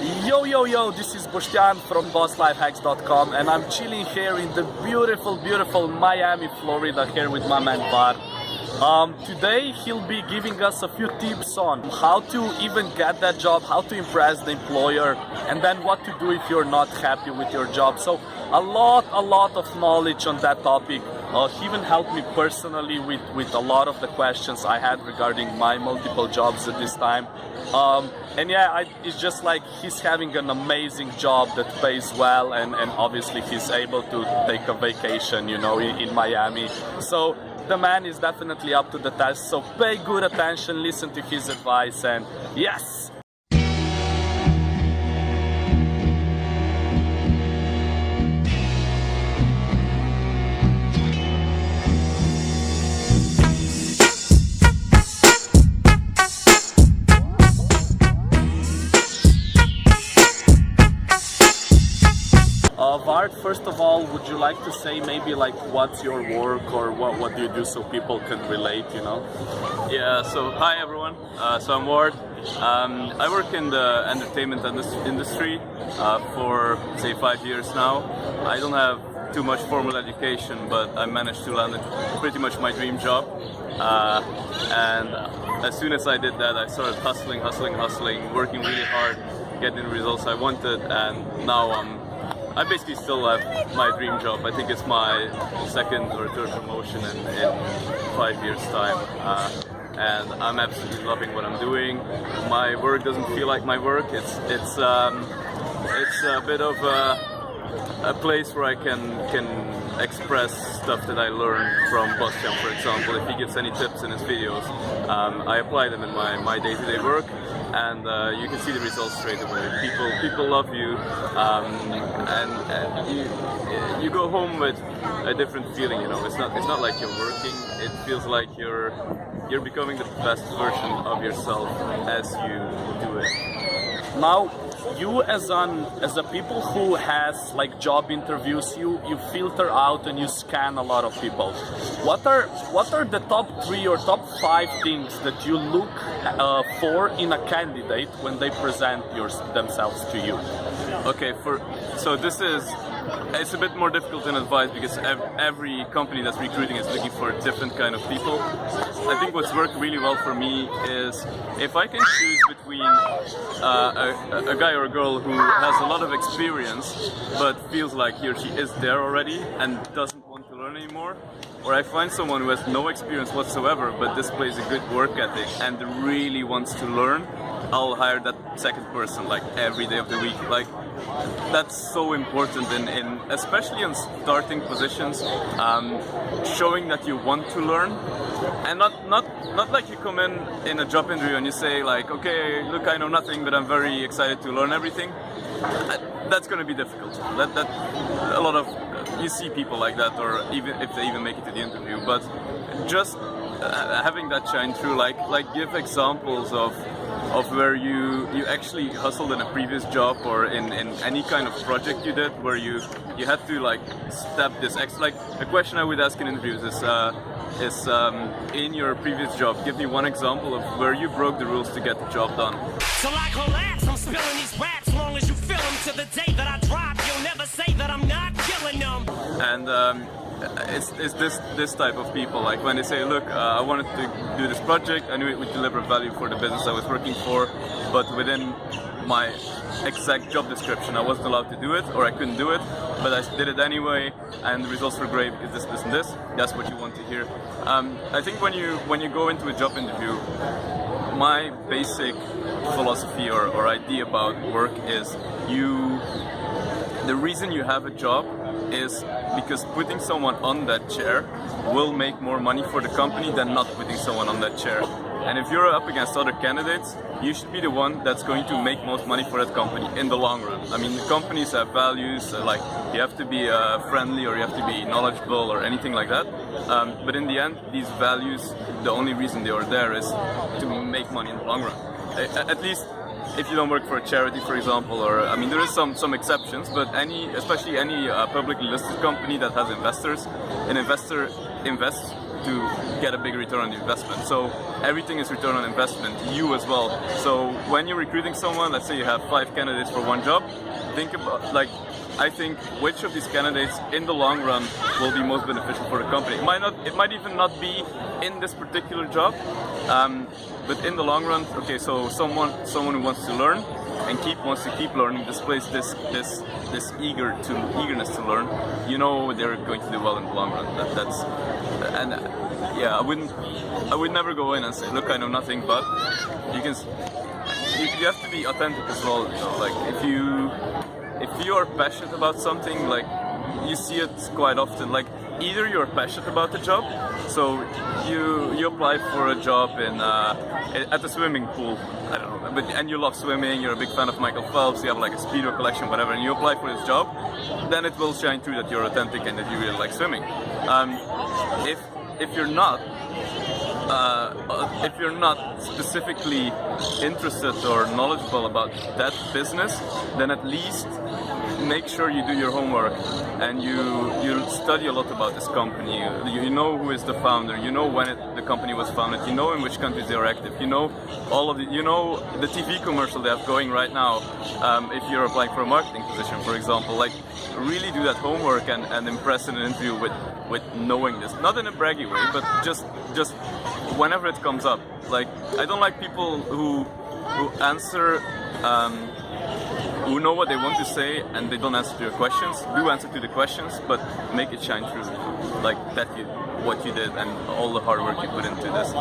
Yo, this is Bostjan from BossLifeHacks.com, and I'm chilling here in the beautiful Miami, Florida, here with my man Var. Today he'll be giving us a few tips on how to even get that job, how to impress the employer, and then what to do if you're not happy with your job. So a lot of knowledge on that topic. He even helped me personally with a lot of the questions I had regarding my multiple jobs at this time. And yeah, it's just like he's having an amazing job that pays well, and obviously he's able to take a vacation, you know, in Miami. So the man is definitely up to the task. So pay good attention, listen to his advice, and yes! Vart, first of all, would you like to say maybe like what's your work or what do you do so people can relate, you know? Yeah, so hi everyone, so I'm Ward. I work in the entertainment industry for say 5 years now. I don't have too much formal education, but I managed to land pretty much my dream job. And as soon as I did that, I started hustling, working really hard, getting the results I wanted, and now I basically still have my dream job. I think it's my second or third promotion in 5 years' time. And I'm absolutely loving what I'm doing. My work doesn't feel like my work. It's a bit of a place where I can express stuff that I learned from Bostjan, for example. If he gives any tips in his videos, I apply them in my day-to-day work, and you can see the results straight away. People love you, and you go home with a different feeling. You know, it's not like you're working. It feels like you're becoming the best version of yourself as you do it. Now, you as a people who has like job interviews, you filter out and you scan a lot of people. What are the top 3 or top 5 things that you look for in a candidate when they present themselves to you? Okay, so it's a bit more difficult in advice because every company that's recruiting is looking for a different kind of people. I think what's worked really well for me is if I can choose between a guy or a girl who has a lot of experience but feels like he or she is there already and doesn't want to learn anymore, or I find someone who has no experience whatsoever but displays a good work ethic and really wants to learn, I'll hire that second person like every day of the week. Like, that's so important in especially in starting positions, showing that you want to learn, and not like you come in a job interview and you say like, okay, look, I know nothing, but I'm very excited to learn everything. That's going to be difficult. That a lot of you see people like that, or even if they even make it to the interview. But just having that shine through, like give examples of where you actually hustled in a previous job or in any kind of project you did where you had to like step this extra. Like a question I would ask in interviews is in your previous job, give me one example of where you broke the rules to get the job done. So like relax, I'm spilling these raps, long as you feel them to the day that I drop, you'll never say that I'm not killing them. And it's this type of people, like when they say, look, I wanted to do this project, I knew it would deliver value for the business I was working for, but within my exact job description I wasn't allowed to do it, or I couldn't do it, but I did it anyway, and the results were great because this and this. That's what you want to hear. I think when you go into a job interview, my basic philosophy or idea about work is the reason you have a job is because putting someone on that chair will make more money for the company than not putting someone on that chair. And if you're up against other candidates, you should be the one that's going to make most money for that company in the long run. I mean, the companies have values, like you have to be friendly or you have to be knowledgeable or anything like that. But in the end, these values, the only reason they are there is to make money in the long run. At least if you don't work for a charity, for example, or I mean, there is some exceptions, but especially any publicly listed company that has investors, an investor invests to get a bigger return on the investment. So everything is return on investment, you as well. So when you're recruiting someone, let's say you have 5 candidates for one job, think about, like, I think which of these candidates in the long run will be most beneficial for the company. It might even not be in this particular job, but in the long run, okay, so someone who wants to learn and wants to keep learning, displays this eagerness to learn, you know they're going to do well in the long run. Yeah, I would never go in and say, look, I know nothing, but you have to be authentic as well. You know, like if you are passionate about something, like you see it quite often. Like either you're passionate about the job, so you apply for a job at the swimming pool, I don't know, and you love swimming, you're a big fan of Michael Phelps, you have like a Speedo collection, whatever, and you apply for this job, then it will shine through that you're authentic and that you really like swimming. If you're not specifically interested or knowledgeable about that business, then at least make sure you do your homework and you study a lot about this company. You know who is the founder, you know when the company was founded, you know in which countries they are active, you know the TV commercial they have going right now. If you're applying for a marketing position, for example, like really do that homework and impress in an interview with knowing this. Not in a braggy way, but just whenever it comes up. Like I don't like people who answer. Who know what they want to say and they don't answer to your questions. Do answer to the questions, but make it shine through, like what you did and all the hard work you put into this.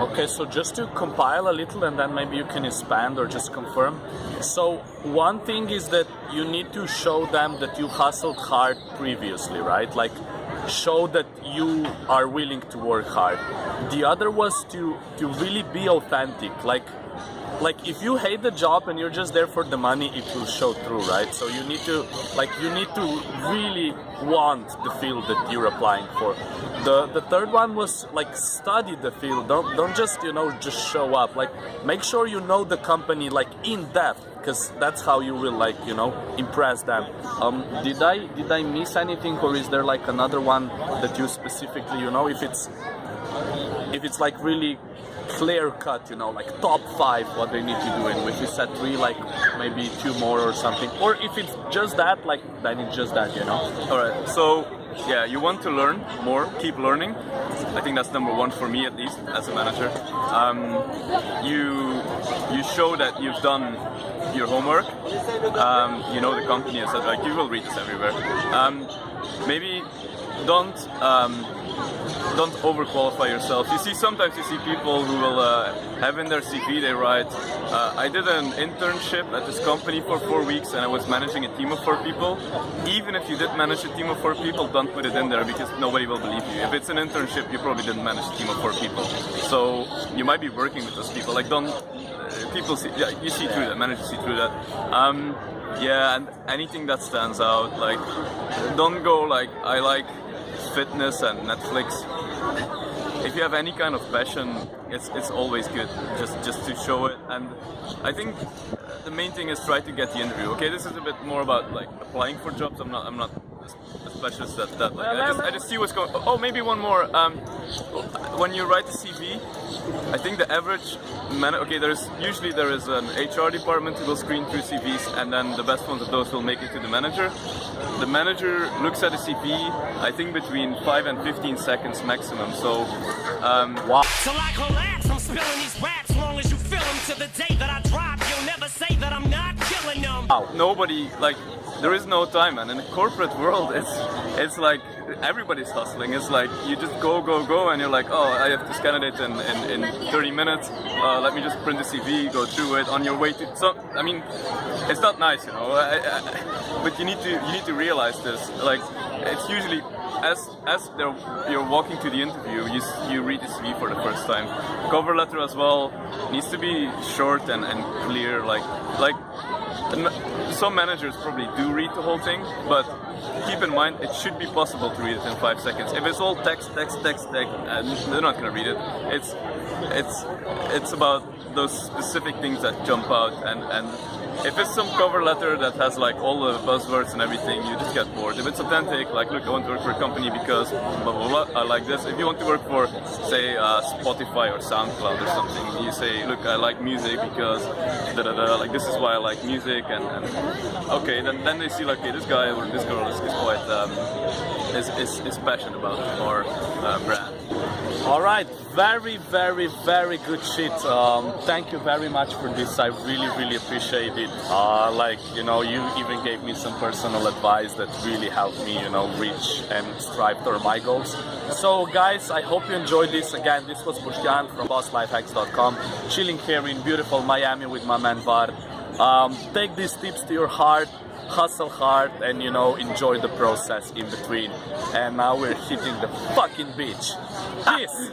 Okay, so just to compile a little and then maybe you can expand or just confirm. So one thing is that you need to show them that you hustled hard previously, right? Like show that you are willing to work hard. The other was to really be authentic. Like if you hate the job and you're just there for the money, it will show through, right? So you need to really want the field that you're applying for. The third one was like study the field. Don't just just show up. Like make sure you know the company like in depth, because that's how you will impress them. Did I miss anything, or is there like another one that you specifically if it's like really clear cut, like top 5 what they need to do, and if you set 3, like maybe 2 more or something, or if it's just that, like then it's just that, All right, so yeah, you want to learn more, keep learning. I think that's number 1 for me, at least as a manager. You show that you've done your homework. You know the company, etc. Like you will read this everywhere. Maybe don't overqualify yourself. Sometimes you see people who will have in their CV, they write, I did an internship at this company for 4 weeks and I was managing a team of 4 people. Even if you did manage a team of 4 people, don't put it in there because nobody will believe you. If it's an internship, you probably didn't manage a team of 4 people. So you might be working with those people. Like people see, yeah, you see through that, managers see through that. Yeah, and anything that stands out, like don't go like, I like fitness and Netflix. If you have any kind of passion, it's always good just to show it. And I think the main thing is try to get the interview. Okay, this is a bit more about like applying for jobs. I'm not a specialist at that. Like, I just see what's going. Oh, maybe one more. When you write a CV, I think the average there is an HR department who will screen through CVs, and then the best ones of those will make it to the manager. The manager looks at a CV, I think between 5 and 15 seconds maximum. So, wow. So like relax, I'm spilling these raps. Long as you feel them to the day that I drop, you'll never say that I'm not killing them. Wow. Nobody, like, there is no time, man. In the corporate world, it's like everybody's hustling. It's like you just go, and you're like, oh, I have this candidate in 30 minutes. Let me just print the CV, go through it on your way to. So, I mean, it's not nice, but you need to realize this. Like, it's usually as you're walking to the interview, you read the CV for the first time. Cover letter as well needs to be short and clear. Like some managers probably do read the whole thing, but keep in mind it should be possible to read it in 5 seconds. If it's all text, they're not gonna read it. It's about those specific things that jump out, and if it's some cover letter that has like all the buzzwords and everything, you just get bored. If it's authentic, like look, I want to work for a company because blah blah blah, I like this. If you want to work for, say, Spotify or SoundCloud or something, you say, look, I like music because da da da. Like this is why I like music, and okay, then they see like, okay, this guy or this girl is quite is passionate about our brand. All right, very, very, very good shit. Thank you very much for this. I really appreciate it. Like, you know, you even gave me some personal advice that really helped me, you know, reach and strive toward my goals. So guys, I hope you enjoyed this. Again, this was Boštjan from BossLifeHacks.com, chilling here in beautiful Miami with my man Vard. Take these tips to your heart. Hustle hard and, you know, enjoy the process in between. And now we're hitting the fucking beach. Peace!